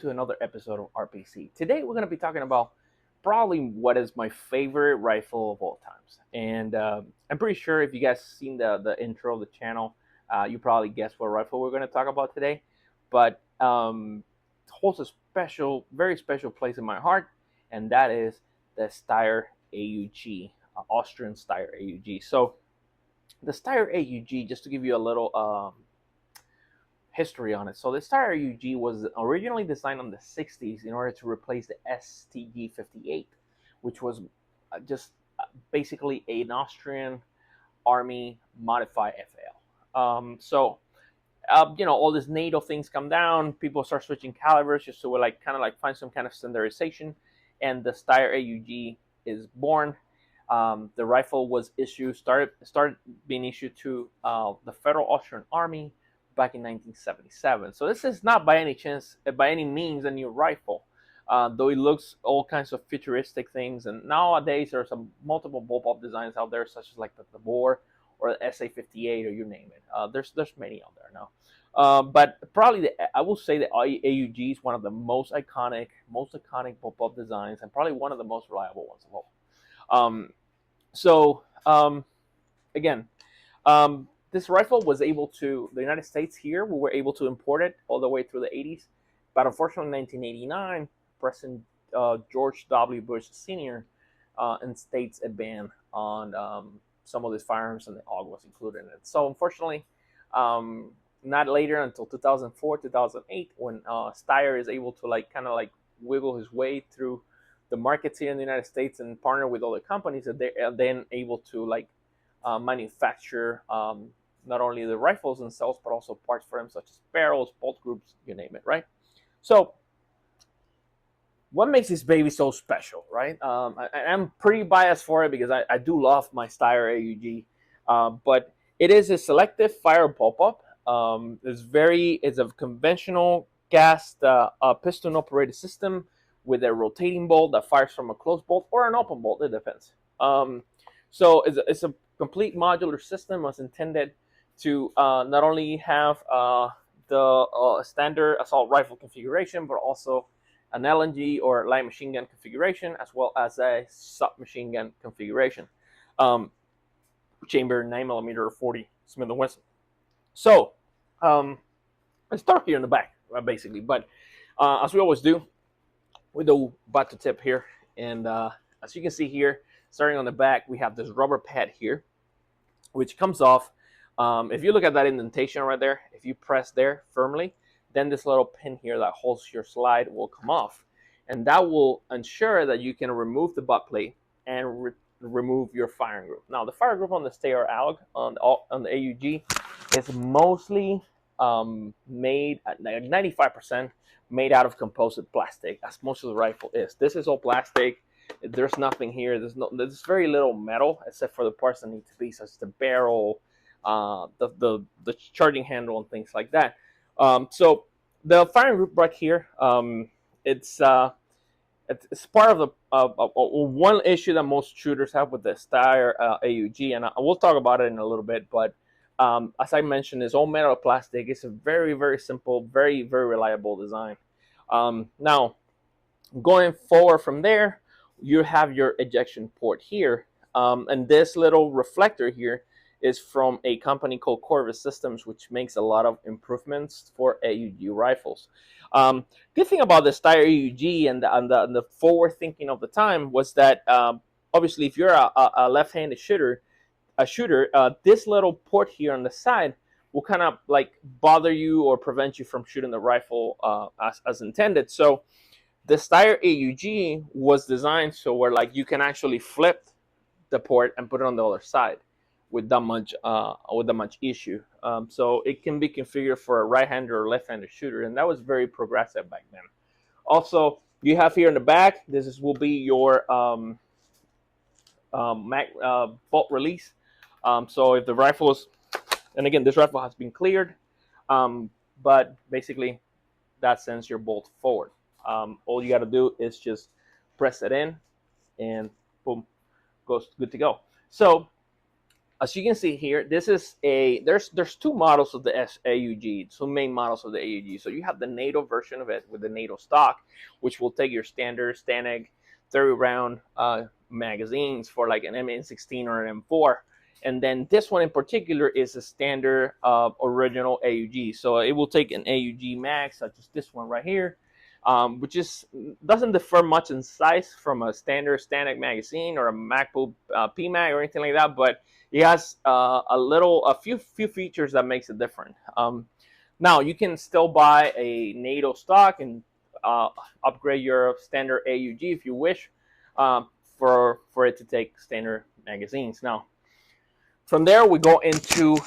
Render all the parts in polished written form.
to another episode of RPC. Today we're going to be talking about probably what is my favorite rifle of all times. And I'm pretty sure if you guys seen the intro of the channel, you probably guessed what rifle we're going to talk about today. But it holds a special, very special place in my heart, and that is the Steyr AUG, Austrian Steyr AUG. So the Steyr AUG, just to give you a little history on it. So the Steyr AUG was originally designed in the 60s in order to replace the STG-58, which was just basically an Austrian army modified FAL. All these NATO things come down, people start switching calibers just to kind of find some kind of standardization, and the Steyr AUG is born. The rifle was started being issued to the Federal Austrian Army back in 1977. So this is not by any means a new rifle, though it looks all kinds of futuristic things. And nowadays there's some multiple bullpup designs out there, such as like the Boar or the SA-58, or you name it. There's many out there now. But probably I will say the AUG is one of the most iconic bullpup designs, and probably one of the most reliable ones of all. Again. This rifle was able to, the United States here, we were able to import it all the way through the 80s. But unfortunately, in 1989, President George W. Bush Sr. Instates a ban on some of these firearms, and the AUG was included in it. So unfortunately, not later until 2004, 2008, when Steyr is able to kind of wiggle his way through the markets here in the United States and partner with other companies, that they are then able to manufacture not only the rifles themselves, but also parts for them, such as barrels, bolt groups, you name it, right? So what makes this baby so special, right? I'm pretty biased for it because I do love my Steyr AUG, but it is a selective fire bullpup. It's a conventional gas piston operated system with a rotating bolt that fires from a closed bolt or an open bolt, it depends. So it's a complete modular system. Was intended to not only have the standard assault rifle configuration, but also an LMG or light machine gun configuration, as well as a submachine gun configuration. Chamber 9mm 40 Smith & Wesson. So let's start here in the back, basically. But as we always do, we do butt to tip here, and as you can see here, starting on the back, we have this rubber pad here, which comes off. If you look at that indentation right there, if you press there firmly, then this little pin here that holds your slide will come off. And that will ensure that you can remove the butt plate and remove your firing group. Now, the fire group on the Steyr AUG, on the AUG, is mostly made at 95% made out of composite plastic, as most of the rifle is. This is all plastic. There's nothing here. There's very little metal except for the parts that need to be, such as the barrel, the charging handle, and things like that. So the firing group right here, it's part of the one issue that most shooters have with the Steyr AUG, and we'll talk about it in a little bit. But as I mentioned, it's all metal plastic. It's a very, very simple, very, very reliable design. Now, going forward from there, you have your ejection port here, and this little reflector here is from a company called Corvus Systems, which makes a lot of improvements for AUG rifles. Good thing about the Steyr AUG and the forward thinking of the time was that obviously, if you're a left-handed shooter, this little port here on the side will kind of bother you or prevent you from shooting the rifle as intended. So the Steyr AUG was designed so where you can actually flip the port and put it on the other side with that much issue. So it can be configured for a right-handed or left-handed shooter, and that was very progressive back then. Also, you have here in the back, will be your bolt release. So if the rifle is, and again, this rifle has been cleared, but basically that sends your bolt forward. All you got to do is just press it in, and boom, goes good to go. So as you can see here, this is a there's two models of the AUG, two main models of the AUG. So you have the NATO version of it with the NATO stock, which will take your standard Stanag 30 round magazines for like an M16 or an M4. And then this one in particular is a standard original AUG. So it will take an AUG mag, such as this one right here, which doesn't differ much in size from a standard Stanag magazine or a MacBook PMag or anything like that, but it has a few features that makes it different. Now you can still buy a NATO stock and upgrade your standard AUG if you wish, for it to take standard magazines. Now, from there we go into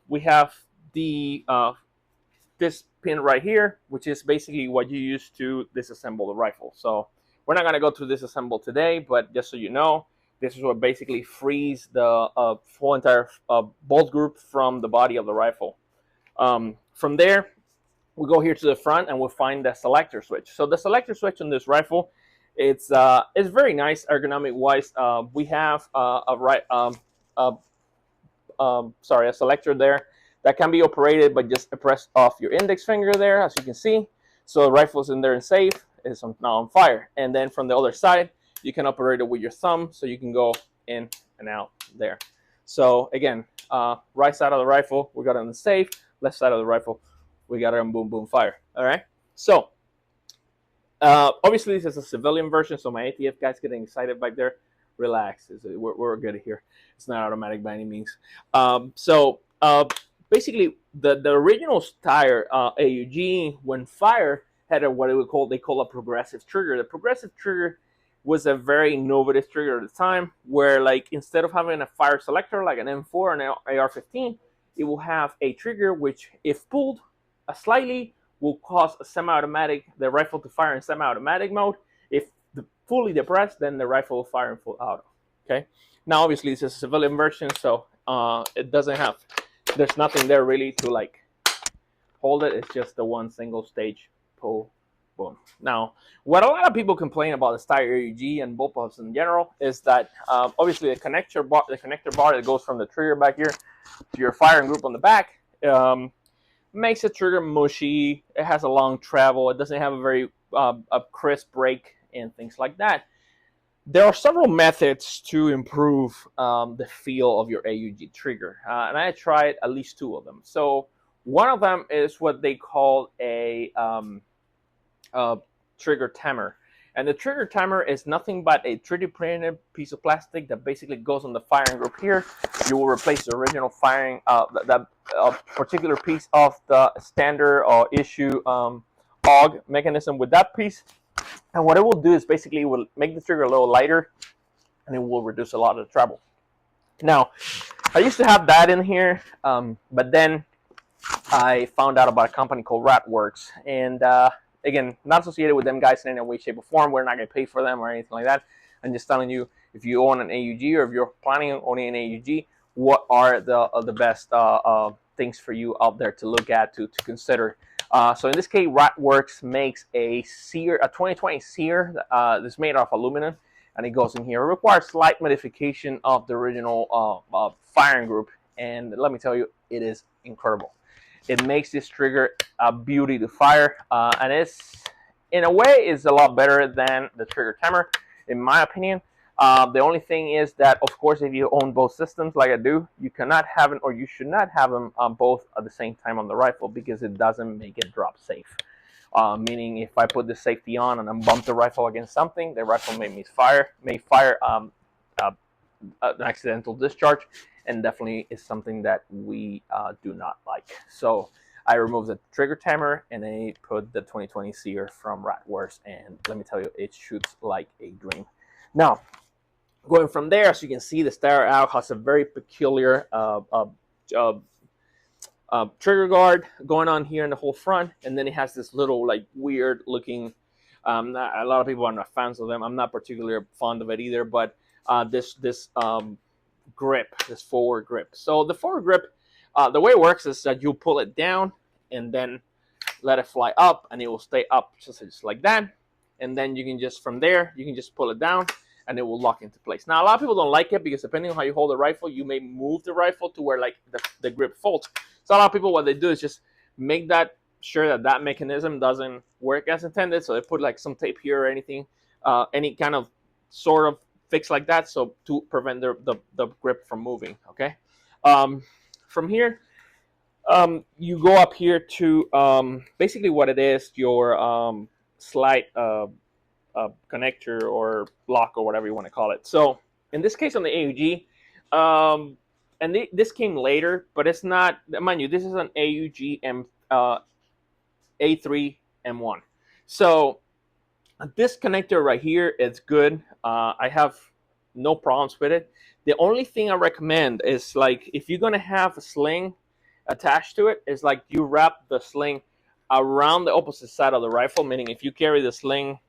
we have the this pin right here, which is basically what you use to disassemble the rifle. So we're not going to go through disassemble today, but just so you know, this is what basically frees the full entire bolt group from the body of the rifle. From there, we go here to the front and we'll find the selector switch. So the selector switch on this rifle, it's very nice ergonomic wise. We have a selector there that can be operated by just press off your index finger there, as you can see. So the rifle's in there and safe. It's now on fire. And then from the other side, you can operate it with your thumb, so you can go in and out there. So again, right side of the rifle, we got it on the safe. Left side of the rifle, we got it on boom, boom, fire. All right. So obviously this is a civilian version, so my ATF guys getting excited back there. Relax. We're good here. It's not automatic by any means. Basically, the original Steyr AUG, when fired, had what they call a progressive trigger. The progressive trigger was a very innovative trigger at the time, where like instead of having a fire selector like an M4 or an AR-15, it will have a trigger which, if pulled slightly, will cause the rifle to fire in semi-automatic mode. If fully depressed, then the rifle will fire in full auto. Okay. Now, obviously, this is a civilian version, so it doesn't have. There's nothing there really to like hold it. It's just the one single stage pull, boom. Now, what a lot of people complain about the Steyr AUG and bullpups in general is that obviously the connector bar that goes from the trigger back here to your firing group on the back makes the trigger mushy. It has a long travel. It doesn't have a very a crisp break and things like that. There are several methods to improve the feel of your AUG trigger, and I tried at least two of them. So one of them is what they call a trigger timer, and the trigger timer is nothing but a 3D printed piece of plastic that basically goes on the firing group here. You will replace the original firing that particular piece of the standard or issue AUG mechanism with that piece. And what it will do is basically it will make the trigger a little lighter, and it will reduce a lot of the travel. Now, I used to have that in here, but then I found out about a company called Ratworks, and again, not associated with them guys in any way, shape, or form. We're not going to pay for them or anything like that. I'm just telling you, if you own an AUG or if you're planning on owning an AUG, what are the best things for you out there to look at, to consider. So in this case, Ratworks makes a 2020 Sear that's made of aluminum, and it goes in here. It requires slight modification of the original firing group, and let me tell you, it is incredible. It makes this trigger a beauty to fire, and it's, in a way, is a lot better than the trigger timer, in my opinion. The only thing is that, of course, if you own both systems like I do, you cannot have them, or you should not have them both at the same time on the rifle, because it doesn't make it drop safe. Meaning, if I put the safety on and I bump the rifle against something, the rifle may fire an accidental discharge, and definitely is something that we do not like. So I removed the trigger timer and I put the 2020 Sear from Ratworks, and let me tell you, it shoots like a dream. Now, going from there, as you can see, the Steyr AUG has a very peculiar trigger guard going on here in the whole front, and then it has this little like weird looking. A lot of people are not fans of them. I'm not particularly fond of it either, but this grip, this forward grip. So the forward grip, the way it works is that you pull it down and then let it fly up, and it will stay up just like that. And then you can just, from there, you can just pull it down, and it will lock into place. Now, a lot of people don't like it because depending on how you hold the rifle, you may move the rifle to where like the grip folds. So a lot of people, what they do is just make that sure that that mechanism doesn't work as intended. So they put like some tape here or anything, any kind of sort of fix like that, so to prevent the grip from moving. Okay. From here, you go up here to basically what it is, your slide connector or block or whatever you want to call it. So in this case on the AUG, and this came later, but it's not, mind you, this is an AUG A3 M1. So this connector right here, it's good. I have no problems with it. The only thing I recommend is like if you're gonna have a sling attached to it, is like you wrap the sling around the opposite side of the rifle. Meaning if you carry the sling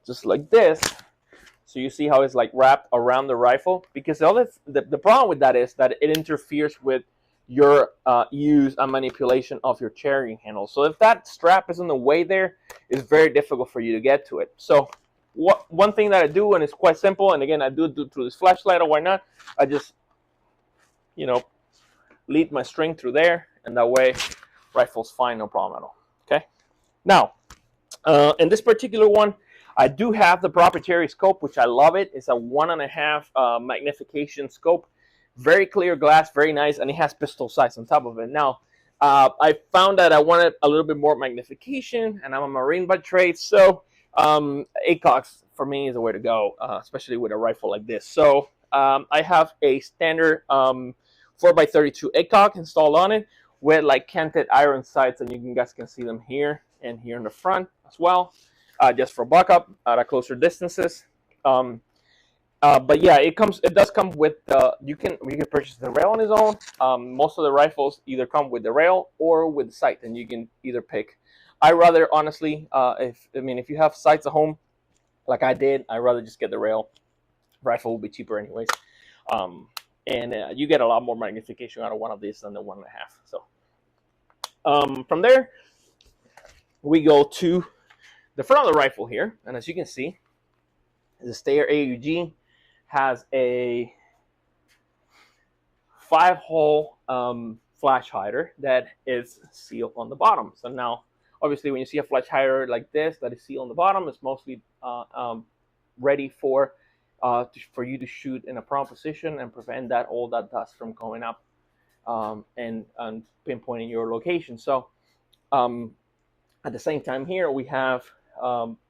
just like this, so you see how it's like wrapped around the rifle, because the problem with that is that it interferes with your use and manipulation of your carrying handle. So if that strap is in the way there, it's very difficult for you to get to it. So one thing that I do, and it's quite simple, and again I do through this flashlight or why not, I just lead my string through there, and that way rifle's fine, no problem at all. Okay. Now in this particular one, I do have the proprietary scope, which I love it. It's a 1.5 magnification scope, very clear glass, very nice, and it has pistol sights on top of it. Now, I found that I wanted a little bit more magnification, and I'm a Marine by trade, so ACOGs for me is the way to go, especially with a rifle like this. So I have a standard 4x32 ACOG installed on it with like canted iron sights, and you guys can see them here and here in the front as well, just for backup at closer distances. But yeah, it does come with you can purchase the rail on its own. Most of the rifles either come with the rail or with the sight, and you can either pick. I rather honestly, if you have sights at home, like I did, I rather just get the rail. Rifle will be cheaper anyways, and you get a lot more magnification out of one of these than the 1.5. So from there, we go to the front of the rifle here, and as you can see, the Steyr AUG has a 5-hole flash hider that is sealed on the bottom. So now, obviously, when you see a flash hider like this that is sealed on the bottom, it's mostly ready for you to shoot in a prone position and prevent all that dust from going up and pinpointing your location. So at the same time here, we have,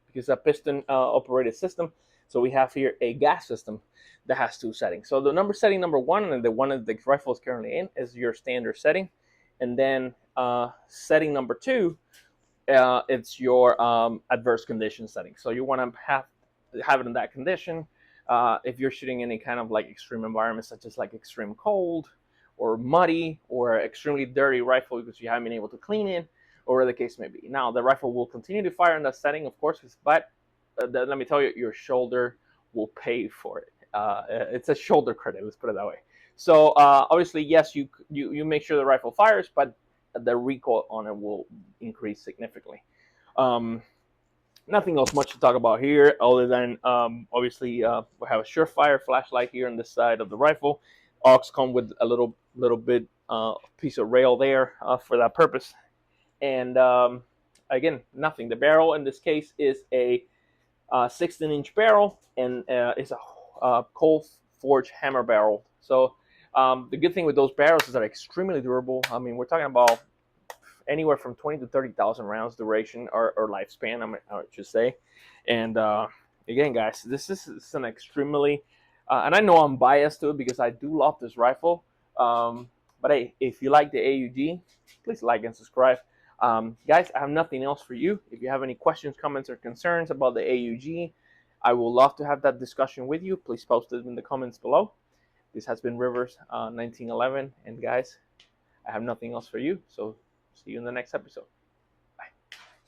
because a piston operated system, so we have here a gas system that has 2 settings. So the setting number 1, and the one that the rifle is currently in, is your standard setting. And then setting number 2, it's your adverse condition setting. So you want to have it in that condition. If you're shooting any kind of like extreme environments, such as like extreme cold or muddy or extremely dirty rifle because you haven't been able to clean it, or whatever the case may be. Now, the rifle will continue to fire in that setting, of course, but let me tell you, your shoulder will pay for it. It's a shoulder credit, let's put it that way. So obviously, yes, you make sure the rifle fires, but the recoil on it will increase significantly. Nothing else much to talk about here, other than obviously we have a surefire flashlight here on this side of the rifle. AUGs come with a little bit piece of rail there for that purpose. And again, nothing. The barrel in this case is a 16-inch barrel, and it's a cold forged hammer barrel. So the good thing with those barrels is that they're extremely durable. I mean, we're talking about anywhere from 20 to 30,000 rounds duration or lifespan, I should say. And again, guys, this is an extremely, and I know I'm biased to it because I do love this rifle. But hey, if you like the AUG, please like and subscribe. Guys, I have nothing else for you. If you have any questions, comments, or concerns about the AUG, I will love to have that discussion with you. Please post it in the comments below. This has been Rivers 1911, and guys, I have nothing else for you. So see you in the next episode.